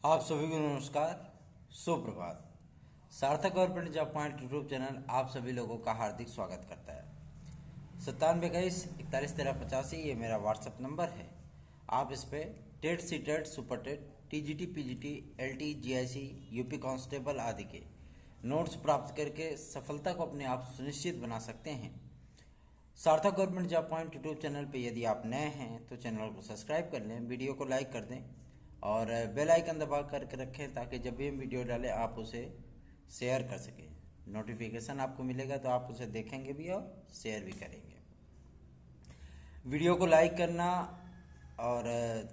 आप सभी को नमस्कार, सुप्रभात। सार्थक government job point YouTube channel आप सभी लोगों का हार्दिक स्वागत करता है। 9721411385 ये मेरा व्हाट्सएप नंबर है। आप इस पे TET C TET super TET TGT PGT LT GIC UP constable आदि के नोट्स प्राप्त करके सफलता को अपने आप सुनिश्चित बना सकते हैं। सार्थक government job point YouTube channel पे यदि आप नए हैं तो चैनल को सब्सक्राइब कर लें, वीडियो को लाइक कर दें और बेल आइकन दबा करके रखें ताकि जब भी हम वीडियो डालें आप उसे शेयर कर सकें। नोटिफिकेशन आपको मिलेगा तो आप उसे देखेंगे भी और शेयर भी करेंगे। वीडियो को लाइक करना और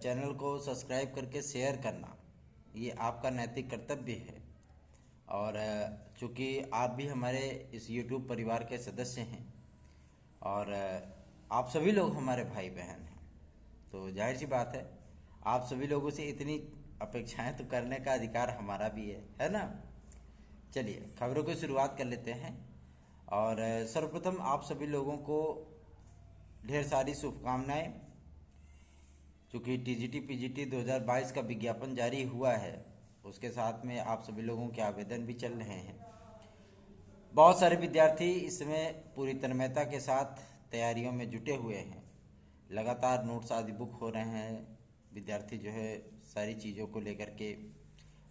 चैनल को सब्सक्राइब करके शेयर करना ये आपका नैतिक कर्तव्य है। और चूँकि आप भी हमारे इस YouTube परिवार के सदस्य हैं और आप सभी लोग हमारे भाई बहन हैं, तो जाहिर सी बात है आप सभी लोगों से इतनी अपेक्षाएं तो करने का अधिकार हमारा भी है ना। चलिए खबरों की शुरुआत कर लेते हैं। और सर्वप्रथम आप सभी लोगों को ढेर सारी शुभकामनाएं। चूँकि टीजीटी पीजीटी 2022 का विज्ञापन जारी हुआ है, उसके साथ में आप सभी लोगों के आवेदन भी चल रहे हैं। बहुत सारे विद्यार्थी इसमें पूरी तन्मयता के साथ तैयारियों में जुटे हुए हैं। लगातार नोट्स आदि बुक हो रहे हैं। विद्यार्थी जो है सारी चीज़ों को लेकर के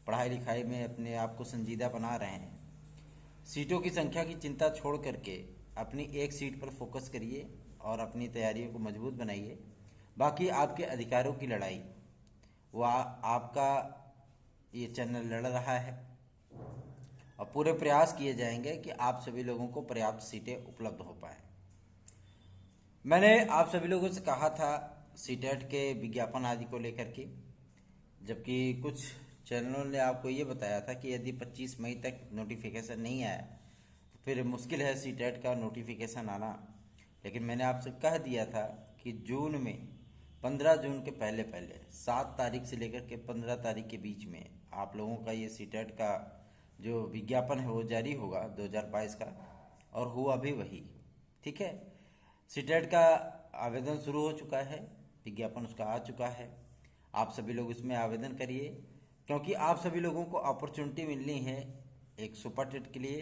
पढ़ाई लिखाई में अपने आप को संजीदा बना रहे हैं। सीटों की संख्या की चिंता छोड़ करके अपनी एक सीट पर फोकस करिए और अपनी तैयारियों को मजबूत बनाइए। बाकी आपके अधिकारों की लड़ाई वो आपका ये चैनल लड़ रहा है और पूरे प्रयास किए जाएंगे कि आप सभी लोगों को पर्याप्त सीटें उपलब्ध हो पाए। मैंने आप सभी लोगों से कहा था सीटेट के विज्ञापन आदि को लेकर के, जबकि कुछ चैनलों ने आपको ये बताया था कि यदि 25 मई तक नोटिफिकेशन नहीं आया तो फिर मुश्किल है सीटेट का नोटिफिकेशन आना। लेकिन मैंने आपसे कह दिया था कि जून में 15 जून के पहले 7 तारीख से लेकर के 15 तारीख के बीच में आप लोगों का ये सीटेट का जो विज्ञापन है वो जारी होगा 2022 का, और हुआ भी वही। ठीक है, सीटेट का आवेदन शुरू हो चुका है, विज्ञापन उसका आ चुका है। आप सभी लोग इसमें आवेदन करिए क्योंकि आप सभी लोगों को अपॉर्चुनिटी मिलनी है एक सुपर टेट के लिए,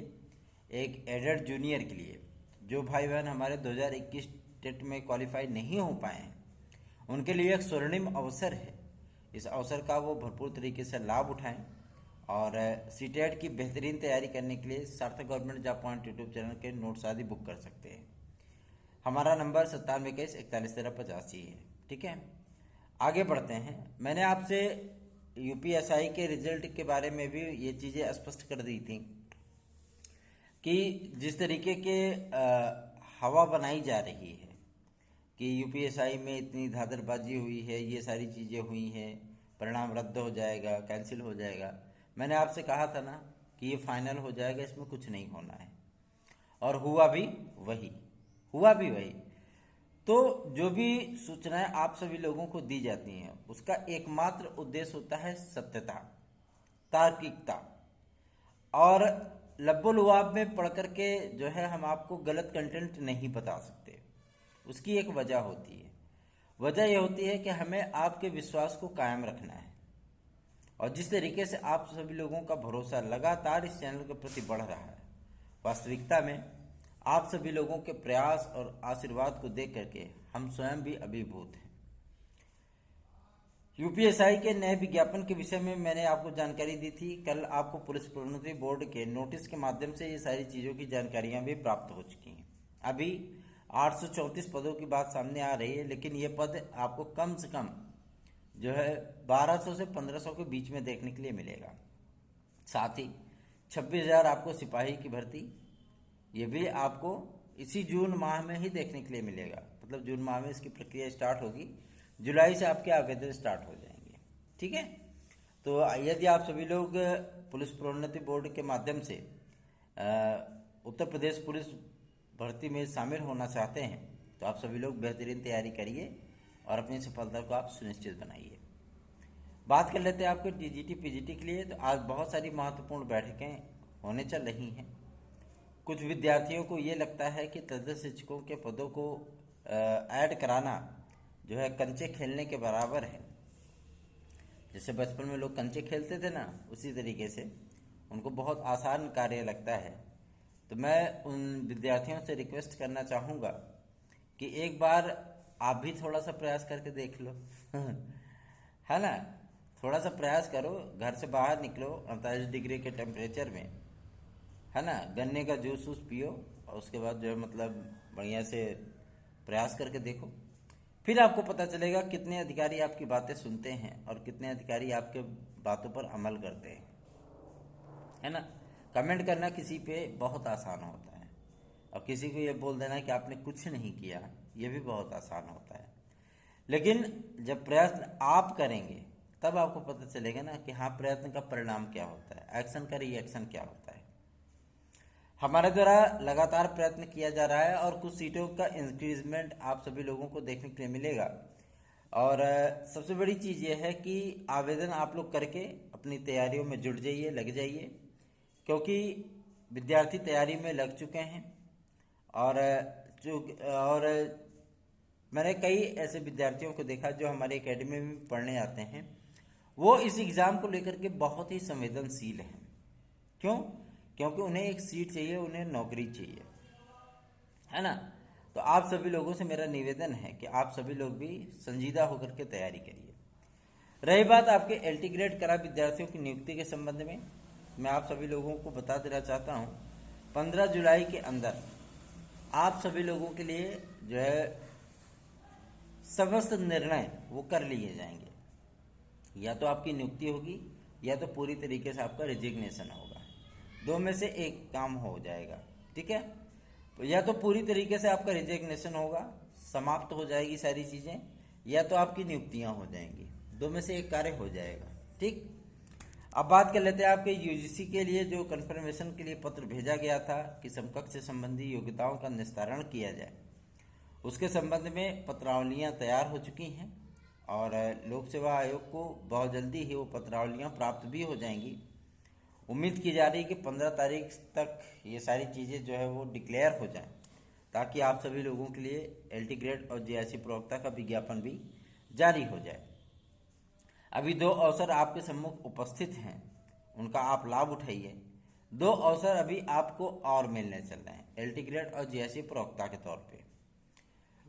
एक एडेड जूनियर के लिए। जो भाई बहन हमारे 2021 टेट में क्वालिफाई नहीं हो पाए हैं उनके लिए एक स्वर्णिम अवसर है। इस अवसर का वो भरपूर तरीके से लाभ उठाएं और सीटेट की बेहतरीन तैयारी करने के लिए सार्थक government job point YouTube channel के नोट्स आदि बुक कर सकते हैं। हमारा नंबर 9721411385 है। ठीक है, आगे बढ़ते हैं। मैंने आपसे यूपीएसआई के रिजल्ट के बारे में भी ये चीज़ें स्पष्ट कर दी थी कि जिस तरीके के हवा बनाई जा रही है कि यूपीएसआई में इतनी धांधलबाजी हुई है, ये सारी चीज़ें हुई हैं, परिणाम रद्द हो जाएगा, कैंसिल हो जाएगा। मैंने आपसे कहा था ना कि ये फाइनल हो जाएगा, इसमें कुछ नहीं होना है, और हुआ भी वही। तो जो भी सूचनाएं आप सभी लोगों को दी जाती हैं उसका एकमात्र उद्देश्य होता है सत्यता, तार्किकता, और लब्बो लुआब में पढ़ करके जो है हम आपको गलत कंटेंट नहीं बता सकते। उसकी एक वजह होती है। वजह यह होती है कि हमें आपके विश्वास को कायम रखना है, और जिस तरीके से आप सभी लोगों का भरोसा लगातार इस चैनल के प्रति बढ़ रहा है, वास्तविकता में आप सभी लोगों के प्रयास और आशीर्वाद को देख करके हम स्वयं भी अभिभूत हैं। यूपीएसआई के नए विज्ञापन के विषय में मैंने आपको जानकारी दी थी। कल आपको पुलिस प्रोन्नति बोर्ड के नोटिस के माध्यम से ये सारी चीज़ों की जानकारियां भी प्राप्त हो चुकी हैं। अभी 834 पदों की बात सामने आ रही है, लेकिन ये पद आपको कम से कम जो है 1200 से 1500 के बीच में देखने के लिए मिलेगा। साथ ही 26,000 आपको सिपाही की भर्ती, ये भी आपको इसी जून माह में ही देखने के लिए मिलेगा। मतलब जून माह में इसकी प्रक्रिया स्टार्ट होगी, जुलाई से आपके आवेदन स्टार्ट हो जाएंगे। ठीक है, तो यदि आप सभी लोग पुलिस प्रोन्नति बोर्ड के माध्यम से उत्तर प्रदेश पुलिस भर्ती में शामिल होना चाहते हैं तो आप सभी लोग बेहतरीन तैयारी करिए और अपनी सफलता को आप सुनिश्चित बनाइए। बात कर लेते हैं आपके टीजीटी पीजीटी के लिए। तो आज बहुत सारी महत्वपूर्ण बैठकें होने चल रही हैं। कुछ विद्यार्थियों को ये लगता है कि तदर्थ शिक्षकों के पदों को ऐड कराना जो है कंचे खेलने के बराबर है। जैसे बचपन में लोग कंचे खेलते थे ना, उसी तरीके से उनको बहुत आसान कार्य लगता है। तो मैं उन विद्यार्थियों से रिक्वेस्ट करना चाहूँगा कि एक बार आप भी थोड़ा सा प्रयास करके देख लो है ना। थोड़ा सा प्रयास करो, घर से बाहर निकलो 48 डिग्री के टेम्परेचर में, है ना, गन्ने का जूस वूस पियो, और उसके बाद जो है मतलब बढ़िया से प्रयास करके देखो। फिर आपको पता चलेगा कितने अधिकारी आपकी बातें सुनते हैं और कितने अधिकारी आपके बातों पर अमल करते हैं, है ना। कमेंट करना किसी पे बहुत आसान होता है, और किसी को ये बोल देना कि आपने कुछ नहीं किया, ये भी बहुत आसान होता है। लेकिन जब प्रयत्न आप करेंगे तब आपको पता चलेगा ना कि हाँ, प्रयत्न का परिणाम क्या होता है, एक्शन का रिएक्शन क्या होता है। हमारे द्वारा लगातार प्रयत्न किया जा रहा है और कुछ सीटों का इंक्रीजमेंट आप सभी लोगों को देखने के लिए मिलेगा। और सबसे बड़ी चीज़ ये है कि आवेदन आप लोग करके अपनी तैयारियों में जुट जाइए, लग जाइए, क्योंकि विद्यार्थी तैयारी में लग चुके हैं। और और मैंने कई ऐसे विद्यार्थियों को देखा जो हमारे एकेडमी में पढ़ने आते हैं, वो इस एग्ज़ाम को लेकर के बहुत ही संवेदनशील हैं। क्यों? क्योंकि उन्हें एक सीट चाहिए, उन्हें नौकरी चाहिए, है ना। तो आप सभी लोगों से मेरा निवेदन है कि आप सभी लोग भी संजीदा होकर के तैयारी करिए। रही बात आपके एलटी ग्रेड करा विद्यार्थियों की नियुक्ति के संबंध में, मैं आप सभी लोगों को बता देना चाहता हूँ 15 जुलाई के अंदर आप सभी लोगों के लिए जो है समस्त निर्णय वो कर लिए जाएंगे। या तो आपकी नियुक्ति होगी या तो पूरी तरीके से आपका रिजिग्नेशन होगा, दो में से एक काम हो जाएगा, ठीक है। तो या तो पूरी तरीके से आपका रिजिग्नेशन होगा, समाप्त हो जाएगी सारी चीज़ें, या तो आपकी नियुक्तियां हो जाएंगी, दो में से एक कार्य हो जाएगा, ठीक। अब बात कर लेते हैं आपके यूजीसी के लिए जो कंफर्मेशन के लिए पत्र भेजा गया था कि समकक्ष से संबंधी योग्यताओं का निस्तारण किया जाए, उसके संबंध में पत्रावलियां तैयार हो चुकी हैं और लोक सेवा आयोग को बहुत जल्दी ही वो पत्रावलियां प्राप्त भी हो जाएंगी। उम्मीद की जा रही है कि 15 तारीख तक ये सारी चीज़ें जो है वो डिक्लेयर हो जाएं, ताकि आप सभी लोगों के लिए एलटी ग्रेड और जीआईसी प्रवक्ता का विज्ञापन भी जारी हो जाए। अभी दो अवसर आपके सम्मुख उपस्थित हैं, उनका आप लाभ उठाइए। दो अवसर अभी आपको और मिलने चल रहे हैं एलटी ग्रेड और जीआईसी प्रवक्ता के तौर पे।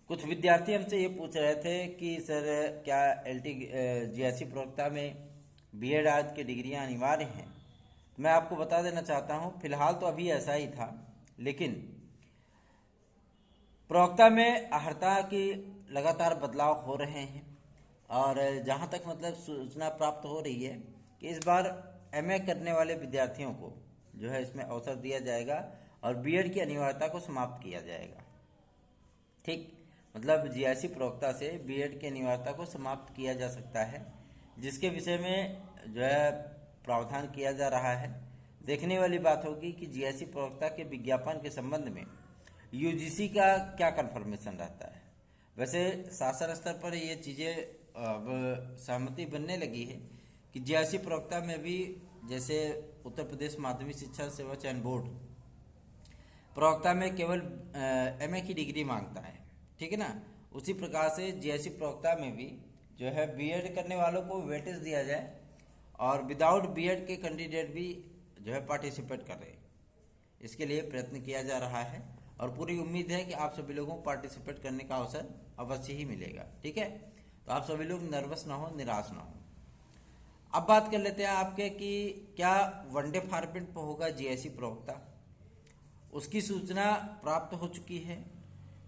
कुछ विद्यार्थी हमसे ये पूछ रहे थे कि सर क्या एलटी जीआईसी प्रवक्ता में बीएड आदि की डिग्रियां अनिवार्य हैं। मैं आपको बता देना चाहता हूं, फिलहाल तो अभी ऐसा ही था, लेकिन प्रवक्ता में अर्हता की लगातार बदलाव हो रहे हैं। और जहां तक मतलब सूचना प्राप्त हो रही है कि इस बार एमए करने वाले विद्यार्थियों को जो है इसमें अवसर दिया जाएगा और बीएड की अनिवार्यता को समाप्त किया जाएगा, ठीक। मतलब जीआईसी प्रवक्ता से बीएड की अनिवार्यता को समाप्त किया जा सकता है, जिसके विषय में जो है प्रावधान किया जा रहा है। देखने वाली बात होगी कि जीआईसी प्रवक्ता के विज्ञापन के संबंध में यूजीसी का क्या कंफर्मेशन रहता है। वैसे शासन स्तर पर ये चीज़ें अब सहमति बनने लगी है कि जीआईसी प्रवक्ता में भी, जैसे उत्तर प्रदेश माध्यमिक शिक्षा सेवा चयन बोर्ड प्रवक्ता में केवल एमए की डिग्री मांगता है, ठीक है ना, उसी प्रकार से जीआईसी प्रवक्ता में भी जो है बीएड करने वालों को वेटेज दिया जाए और विदाउट बीएड के कैंडिडेट भी जो है पार्टिसिपेट कर रहे हैं। इसके लिए प्रयत्न किया जा रहा है और पूरी उम्मीद है कि आप सभी लोगों को पार्टिसिपेट करने का अवसर अवश्य ही मिलेगा, ठीक है। तो आप सभी लोग नर्वस ना हो, निराश ना हो। अब बात कर लेते हैं आपके कि क्या वनडे फॉर्मेट पर होगा जीआईसी प्रवक्ता। उसकी सूचना प्राप्त हो चुकी है।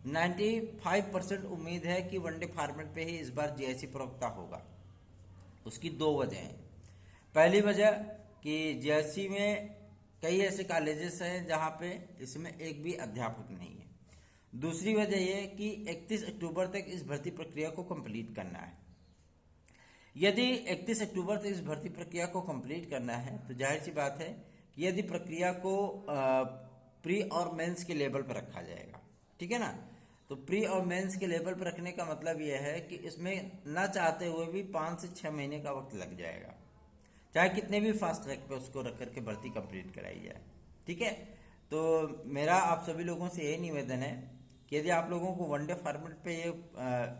95% उम्मीद है कि वनडे फॉर्मेट पे ही इस बार जीआईसी प्रवक्ता होगा। उसकी दो वजह हैं। पहली वजह कि जीआईसी में कई ऐसे कॉलेजेस हैं जहां पे इसमें एक भी अध्यापक नहीं है। दूसरी वजह यह कि 31 अक्टूबर तक इस भर्ती प्रक्रिया को कंप्लीट करना है। यदि 31 अक्टूबर तक इस भर्ती प्रक्रिया को कंप्लीट करना है तो जाहिर सी बात है कि यदि प्रक्रिया को प्री और मेंस के लेवल पर रखा जाएगा, ठीक है ना। तो प्री और मेंस के लेवल पर रखने का मतलब यह है कि इसमें ना चाहते हुए भी 5 से 6 महीने का वक्त लग जाएगा, चाहे कितने भी फास्ट ट्रैक पे उसको रख करके भर्ती कंप्लीट कराई जाए, ठीक है। तो मेरा आप सभी लोगों से यही निवेदन है कि यदि आप लोगों को वनडे फॉर्मेट पे ये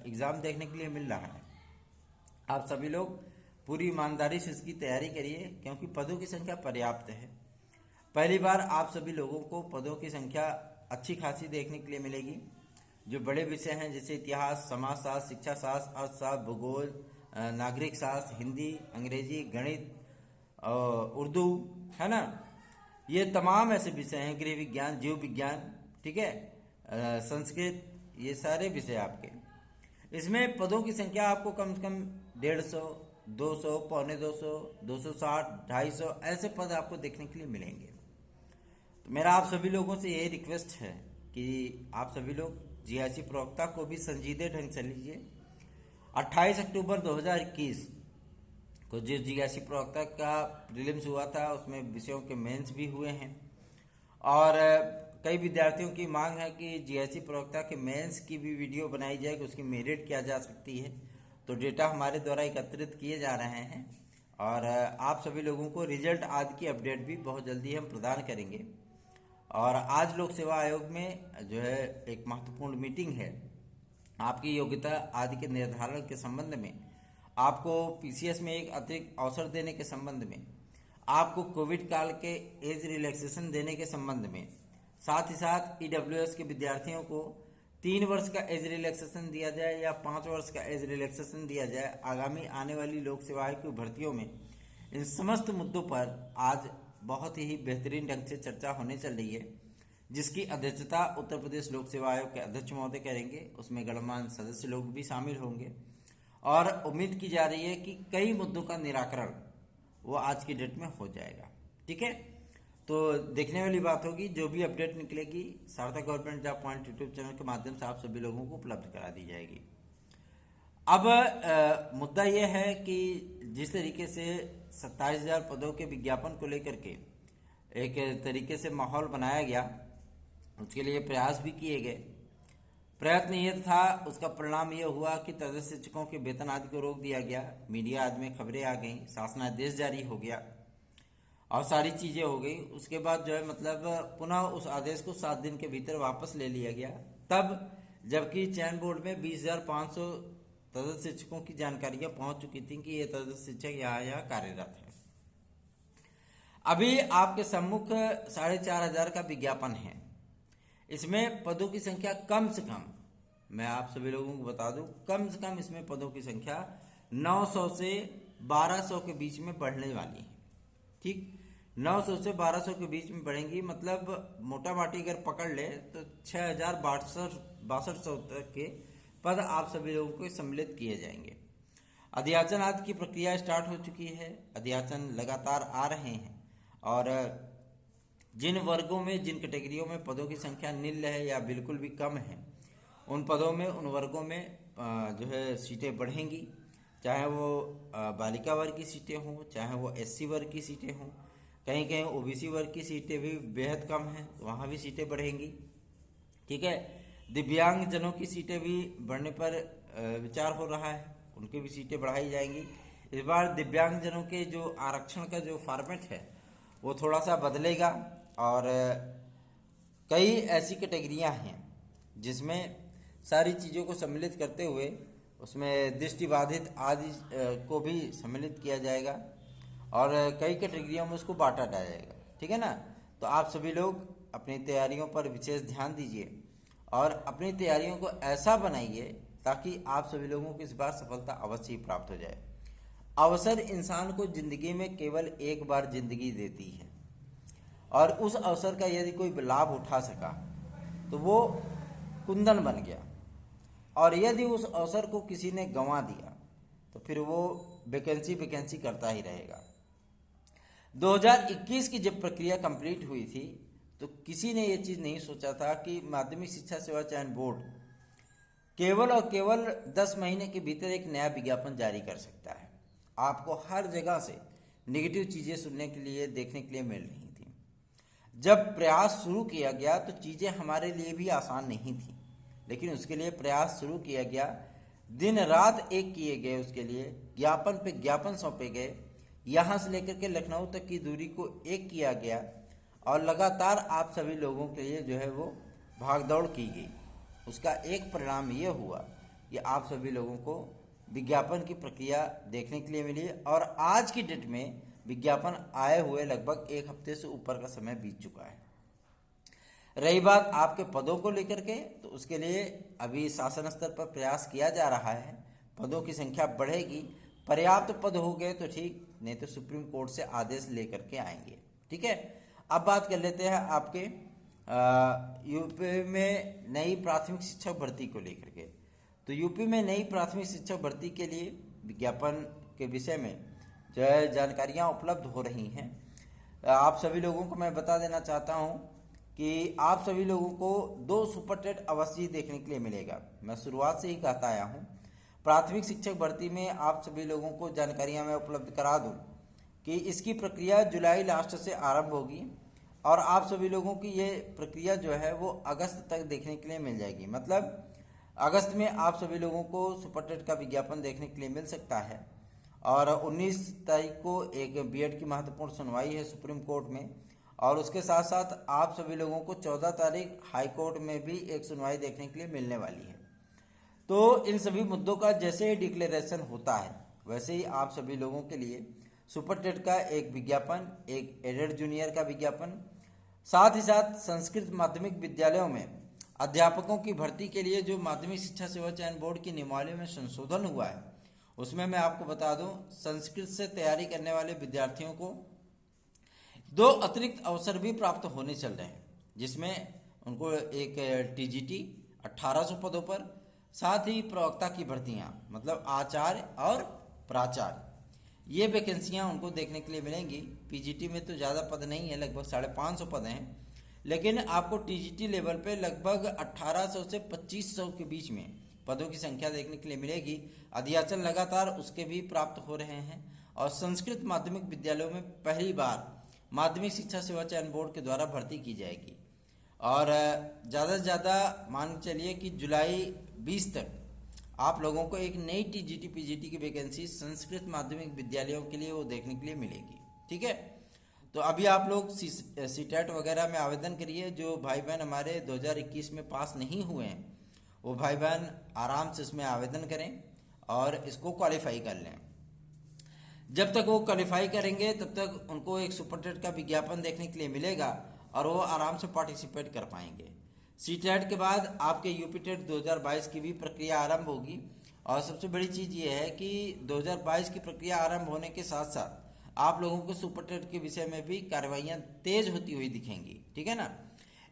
एग्ज़ाम देखने के लिए मिल रहा है, आप सभी लोग पूरी ईमानदारी से इसकी तैयारी करिए, क्योंकि पदों की संख्या पर्याप्त है। पहली बार आप सभी लोगों को पदों की संख्या अच्छी खासी देखने के लिए मिलेगी। जो बड़े विषय हैं जैसे इतिहास, समाजशास्त्र, शिक्षा शास्त्र, अर्थशास्त्र, भूगोल, नागरिक शास्त्र, हिंदी, अंग्रेजी, गणित, उर्दू, है ना, ये तमाम ऐसे विषय हैं, गृह विज्ञान, जीव विज्ञान, ठीक है, संस्कृत, ये सारे विषय आपके। इसमें पदों की संख्या आपको कम से कम 150, 200, पौने 200, 260, 250 ऐसे पद आपको देखने के लिए मिलेंगे। तो मेरा आप सभी लोगों से यही रिक्वेस्ट है कि आप सभी लोग जीआईसी प्रवक्ता को भी संजीदे ढंग से लीजिए। 28 अक्टूबर 2021 को जो जीआईसी प्रवक्ता का प्रीलिम्स हुआ था, उसमें विषयों के मेंस भी हुए हैं, और कई विद्यार्थियों की मांग है कि जीआईसी प्रवक्ता के मेंस की भी वीडियो बनाई जाए कि उसकी मेरिट क्या जा सकती है। तो डेटा हमारे द्वारा एकत्रित किए जा रहे हैं, और आप सभी लोगों को रिजल्ट आदि की अपडेट भी बहुत जल्दी हम प्रदान करेंगे। और आज लोक सेवा आयोग में जो है एक महत्वपूर्ण मीटिंग है, आपकी योग्यता आदि के निर्धारण के संबंध में, आपको पीसीएस में एक अतिरिक्त अवसर देने के संबंध में, आपको कोविड काल के एज रिलैक्सेशन देने के संबंध में, साथ ही साथ ईडब्ल्यूएस के विद्यार्थियों को 3 वर्ष का एज रिलैक्सेशन दिया जाए या 5 वर्ष का एज रिलैक्सेशन दिया जाए आगामी आने वाली लोक सेवा आयोग की भर्तियों में। इन समस्त मुद्दों पर आज बहुत ही बेहतरीन ढंग से चर्चा होने चल रही है, जिसकी अध्यक्षता उत्तर प्रदेश लोक सेवा आयोग के अध्यक्ष महोदय करेंगे। उसमें गणमान्य सदस्य लोग भी शामिल होंगे, और उम्मीद की जा रही है कि कई मुद्दों का निराकरण वो आज की डेट में हो जाएगा। ठीक है, तो देखने वाली बात होगी। जो भी अपडेट निकलेगी सार्थक government job point YouTube channel के माध्यम से आप सभी लोगों को उपलब्ध करा दी जाएगी। अब मुद्दा यह है कि जिस तरीके से 27,000 पदों के विज्ञापन को लेकर के एक तरीके से माहौल बनाया गया, उसके लिए प्रयास भी किए गए। प्रयत्न ये था, उसका परिणाम ये हुआ कि तदस्थ शिक्षकों के वेतन आदि को रोक दिया गया, मीडिया आदि में खबरें आ गई, शासनादेश जारी हो गया और सारी चीज़ें हो गई। उसके बाद जो है मतलब पुनः उस आदेश को 7 दिन के भीतर वापस ले लिया गया। तब जबकि चयन बोर्ड में 20,500 तदस्थ शिक्षकों की जानकारियां पहुंच चुकी थी कि ये तदस्थ शिक्षक यहाँ कार्यरत है। अभी आपके सम्मुख 4,500 का विज्ञापन है। इसमें पदों की संख्या कम से कम, मैं आप सभी लोगों को बता दूं, कम से कम इसमें पदों की संख्या 900 से 1200 के बीच में बढ़ने वाली है। ठीक, 900 से 1200 के बीच में बढ़ेंगी, मतलब मोटा माटी अगर पकड़ ले तो 6,62 तक के पद आप सभी लोगों को सम्मिलित किए जाएंगे। अध्याचन आदि की प्रक्रिया स्टार्ट हो चुकी है, अध्याचन लगातार आ रहे हैं, और जिन वर्गों में, जिन कैटेगरियों में पदों की संख्या नील है या बिल्कुल भी कम है, उन पदों में, उन वर्गों में जो है सीटें बढ़ेंगी। चाहे वो बालिका वर्ग की सीटें हों, चाहे वो एससी वर्ग की सीटें हों, कहीं कहीं ओबीसी वर्ग की सीटें भी बेहद कम हैं, तो वहाँ भी सीटें बढ़ेंगी। ठीक है, दिव्यांग जनों की सीटें भी बढ़ने पर विचार हो रहा है, उनकी भी सीटें बढ़ाई जाएंगी। इस बार दिव्यांग जनों के जो आरक्षण का जो फॉर्मेट है वो थोड़ा सा बदलेगा, और कई ऐसी कैटेगरियां हैं जिसमें सारी चीज़ों को सम्मिलित करते हुए उसमें दृष्टिबाधित आदि को भी सम्मिलित किया जाएगा, और कई कैटेगरियों में उसको बांटा जाएगा। ठीक है ना, तो आप सभी लोग अपनी तैयारियों पर विशेष ध्यान दीजिए और अपनी तैयारियों को ऐसा बनाइए ताकि आप सभी लोगों को इस बार सफलता अवश्य ही प्राप्त हो जाए। अवसर इंसान को जिंदगी में केवल एक बार जिंदगी देती है, और उस अवसर का यदि कोई लाभ उठा सका तो वो कुंदन बन गया, और यदि उस अवसर को किसी ने गंवा दिया तो फिर वो वैकेंसी करता ही रहेगा। 2021 की जब प्रक्रिया कंप्लीट हुई थी तो किसी ने ये चीज़ नहीं सोचा था कि माध्यमिक शिक्षा सेवा चयन बोर्ड केवल और केवल 10 महीने के भीतर एक नया विज्ञापन जारी कर सकता है। आपको हर जगह से नेगेटिव चीज़ें सुनने के लिए, देखने के लिए मिल रही थी। जब प्रयास शुरू किया गया तो चीज़ें हमारे लिए भी आसान नहीं थी, लेकिन उसके लिए प्रयास शुरू किया गया, दिन रात एक किए गए, उसके लिए ज्ञापन पे ज्ञापन सौंपे गए, यहाँ से लेकर के लखनऊ तक की दूरी को एक किया गया, और लगातार आप सभी लोगों के लिए जो है वो भागदौड़ की गई। उसका एक परिणाम ये हुआ कि आप सभी लोगों को विज्ञापन की प्रक्रिया देखने के लिए मिली और आज की डेट में विज्ञापन आए हुए लगभग एक हफ्ते से ऊपर का समय बीत चुका है। रही बात आपके पदों को लेकर के, तो उसके लिए अभी शासन स्तर पर प्रयास किया जा रहा है। पदों की संख्या बढ़ेगी, पर्याप्त पद हो गए तो ठीक, नहीं तो सुप्रीम कोर्ट से आदेश लेकर के आएंगे। ठीक है, अब बात कर लेते हैं आपके यूपी में नई प्राथमिक शिक्षक भर्ती को लेकर के। तो यूपी में नई प्राथमिक शिक्षक भर्ती के लिए विज्ञापन के विषय में जो है जानकारियाँ उपलब्ध हो रही हैं। आप सभी लोगों को मैं बता देना चाहता हूँ कि आप सभी लोगों को 2 सुपर टेट अवश्य देखने के लिए मिलेगा। मैं शुरुआत से ही कहता आया हूँ, प्राथमिक शिक्षक भर्ती में आप सभी लोगों को जानकारियाँ मैं उपलब्ध करा दूँ कि इसकी प्रक्रिया जुलाई लास्ट से आरंभ होगी और आप सभी लोगों की ये प्रक्रिया जो है वो अगस्त तक देखने के लिए मिल जाएगी। मतलब अगस्त में आप सभी लोगों को सुपर टेट का विज्ञापन देखने के लिए मिल सकता है। और 19 तारीख को एक बीएड की महत्वपूर्ण सुनवाई है सुप्रीम कोर्ट में, और उसके साथ साथ आप सभी लोगों को 14 तारीख हाई कोर्ट में भी एक सुनवाई देखने के लिए मिलने वाली है। तो इन सभी मुद्दों का जैसे ही डिक्लेरेशन होता है वैसे ही आप सभी लोगों के लिए सुपर टेट का एक विज्ञापन, एक एडेड जूनियर का विज्ञापन, साथ ही साथ संस्कृत माध्यमिक विद्यालयों में अध्यापकों की भर्ती के लिए जो माध्यमिक शिक्षा सेवा चयन बोर्ड की नियमावली में संशोधन हुआ है, उसमें मैं आपको बता दूं, संस्कृत से तैयारी करने वाले विद्यार्थियों को 2 अतिरिक्त अवसर भी प्राप्त होने चल रहे हैं, जिसमें उनको एक टीजीटी 1800 पदों पर, साथ ही प्रवक्ता की भर्तियां मतलब आचार्य और प्राचार्य, ये वैकेंसियां उनको देखने के लिए मिलेंगी। पीजीटी में तो ज़्यादा पद नहीं है, लगभग 550 पद हैं, लेकिन आपको टीजीटी लेवल पे लगभग 1800 से 2500 के बीच में पदों की संख्या देखने के लिए मिलेगी। अध्याचन लगातार उसके भी प्राप्त हो रहे हैं और संस्कृत माध्यमिक विद्यालयों में पहली बार माध्यमिक शिक्षा सेवा चयन बोर्ड के द्वारा भर्ती की जाएगी। और ज़्यादा से ज़्यादा मान चलिए कि जुलाई 20 तक आप लोगों को एक नई टीजीटी पीजीटी की वैकेंसी संस्कृत माध्यमिक विद्यालयों के लिए वो देखने के लिए मिलेगी। ठीक है, तो अभी आप लोग सीटेट वगैरह में आवेदन करिए। जो भाई बहन हमारे 2021 में पास नहीं हुए हैं वो भाई बहन आराम से इसमें आवेदन करें और इसको क्वालिफाई कर लें। जब तक वो क्वालिफाई करेंगे तब तक उनको एक सुपर टेट का विज्ञापन देखने के लिए मिलेगा और वो आराम से पार्टिसिपेट कर पाएंगे। सीटेट के बाद आपके यूपी टेट 2022 की भी प्रक्रिया आरंभ होगी और सबसे बड़ी चीज़ ये है कि 2022 की प्रक्रिया आरंभ होने के साथ साथ आप लोगों को सुपर टेट के विषय में भी कार्रवाइयाँ तेज होती हुई दिखेंगी। ठीक है ना।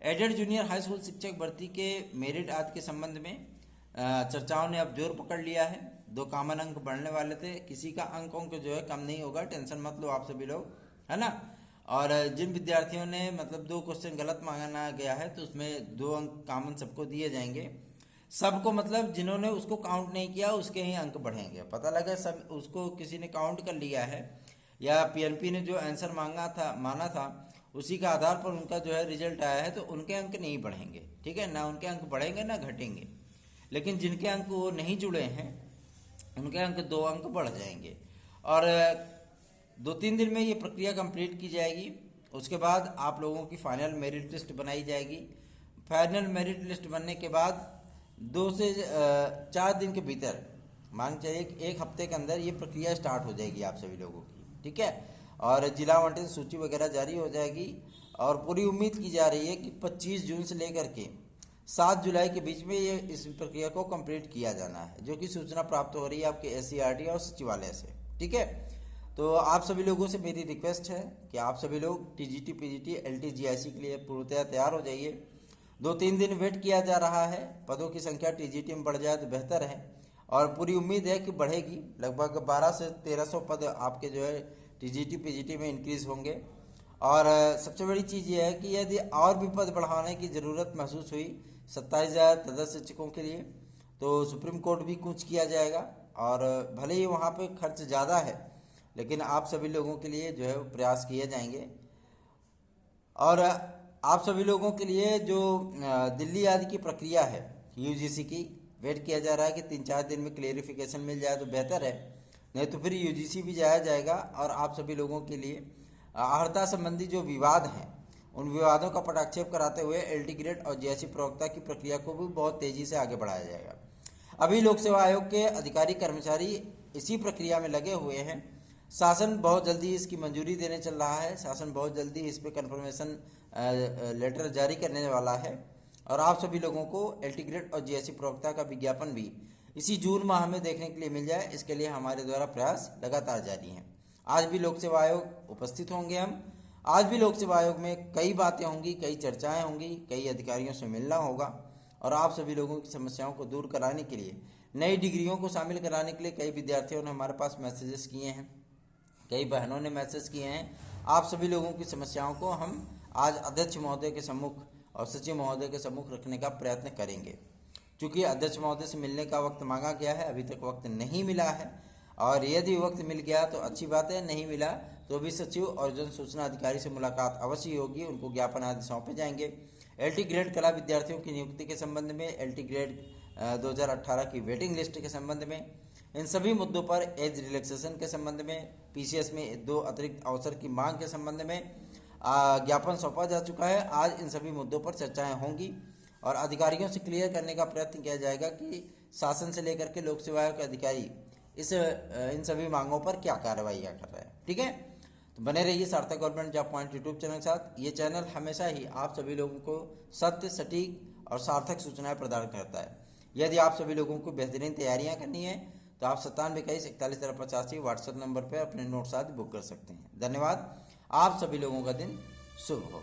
एडेड जूनियर हाई स्कूल शिक्षक भर्ती के मेरिट आदि के संबंध में चर्चाओं ने अब जोर पकड़ लिया है। 2 कॉमन अंक बढ़ने वाले थे, किसी का अंक जो है कम नहीं होगा, टेंशन मत लो आप सभी लोग, है ना। और जिन विद्यार्थियों ने मतलब 2 क्वेश्चन गलत मांगा गया है तो उसमें 2 अंक कॉमन सबको दिए जाएंगे। सबको मतलब जिन्होंने उसको काउंट नहीं किया उसके ही अंक बढ़ेंगे। पता लगा सब उसको किसी ने काउंट कर लिया है या पीएनपी ने जो आंसर माना था उसी के आधार पर उनका जो है रिजल्ट आया है तो उनके अंक नहीं बढ़ेंगे। ठीक है ना, उनके अंक बढ़ेंगे ना घटेंगे। लेकिन जिनके अंक वो नहीं जुड़े हैं उनके अंक 2 अंक बढ़ जाएंगे। और 2-3 दिन में ये प्रक्रिया कंप्लीट की जाएगी। उसके बाद आप लोगों की फाइनल मेरिट लिस्ट बनाई जाएगी। फाइनल मेरिट लिस्ट बनने के बाद 2 से 4 दिन के भीतर मान चलिए 1 हफ्ते के अंदर ये प्रक्रिया स्टार्ट हो जाएगी आप सभी लोगों की। ठीक है, और जिला आवंटन सूची वगैरह जारी हो जाएगी और पूरी उम्मीद की जा रही है कि 25 जून से लेकर के 7 जुलाई के बीच में ये इस प्रक्रिया को कंप्लीट किया जाना है, जो कि सूचना प्राप्त हो रही है आपके SCRT और सचिवालय से। ठीक है, तो आप सभी लोगों से मेरी रिक्वेस्ट है कि आप सभी लोग टीजीटी पीजीटी LT GIC के लिए पूर्णतया तैयार हो जाइए। 2-3 दिन वेट किया जा रहा है, पदों की संख्या टीजीटी में बढ़ जाए तो बेहतर है और पूरी उम्मीद है कि बढ़ेगी। लगभग 1200 से 1300 पद आपके जो है टीजीटी पीजीटी में इंक्रीज होंगे। और सबसे बड़ी चीज़ ये है कि यदि और भी पद बढ़ाने की ज़रूरत महसूस हुई 27,000 तदस्थ शिक्षकों के लिए तो सुप्रीम कोर्ट भी कूच किया जाएगा। और भले ही वहाँ पे खर्च ज़्यादा है लेकिन आप सभी लोगों के लिए जो है प्रयास किए जाएंगे। और आप सभी लोगों के लिए जो दिल्ली आदि की प्रक्रिया है UGC की, वेट किया जा रहा है कि 3-4 दिन में क्लेरिफिकेशन मिल जाए तो बेहतर है, नहीं तो फिर UGC भी जाया जाएगा। और आप सभी लोगों के लिए अर्हता संबंधी जो विवाद हैं उन विवादों का पटाक्षेप कराते हुए LT ग्रेड और GIC प्रवक्ता की प्रक्रिया को भी बहुत तेज़ी से आगे बढ़ाया जाएगा। अभी लोक सेवा आयोग के अधिकारी कर्मचारी इसी प्रक्रिया में लगे हुए हैं। शासन बहुत जल्दी इसकी मंजूरी देने चल रहा है। शासन बहुत जल्दी इस पे कंफर्मेशन लेटर जारी करने वाला है और आप सभी लोगों को एलटी ग्रेड और जीएससी प्रवक्ता का विज्ञापन भी इसी जून माह में देखने के लिए मिल जाए, इसके लिए हमारे द्वारा प्रयास लगातार जारी हैं। आज भी लोक सेवा आयोग उपस्थित होंगे हम। आज भी लोक सेवा आयोग में कई बातें होंगी, कई चर्चाएं होंगी, कई अधिकारियों से मिलना होगा और आप सभी लोगों की समस्याओं को दूर कराने के लिए, नई डिग्रियों को शामिल कराने के लिए कई विद्यार्थियों ने हमारे पास मैसेजेस किए हैं, कई बहनों ने मैसेज किए हैं। आप सभी लोगों की समस्याओं को हम आज अध्यक्ष महोदय के सम्मुख और सचिव महोदय के सम्मुख रखने का प्रयत्न करेंगे। क्योंकि अध्यक्ष महोदय से मिलने का वक्त मांगा गया है, अभी तक वक्त नहीं मिला है और यदि वक्त मिल गया तो अच्छी बात है, नहीं मिला तो भी सचिव और जन सूचना अधिकारी से मुलाकात अवश्य होगी, उनको ज्ञापन आदि सौंपे जाएंगे। एलटी ग्रेड कला विद्यार्थियों की नियुक्ति के संबंध में, एलटी ग्रेड 2018 की वेटिंग लिस्ट के संबंध में, इन सभी मुद्दों पर एज रिलैक्सेशन के संबंध में, पीसीएस में 2 अतिरिक्त अवसर की मांग के संबंध में ज्ञापन सौंपा जा चुका है। आज इन सभी मुद्दों पर चर्चाएं होंगी और अधिकारियों से क्लियर करने का प्रयत्न किया जाएगा कि शासन से लेकर के लोक सेवा आयोग के अधिकारी इन सभी मांगों पर क्या कार्रवाइयाँ कर रहे हैं। ठीक है, तो बने रहिए सार्थक government job point YouTube channel के साथ। ये चैनल हमेशा ही आप सभी लोगों को सत्य, सटीक और सार्थक सूचनाएं प्रदान करता है। यदि आप सभी लोगों को बेहतरीन तैयारियां करनी है तो आप 9721411385 व्हाट्सएप नंबर पर अपने नोट्स आदि बुक कर सकते हैं। धन्यवाद। आप सभी लोगों का दिन शुभ हो।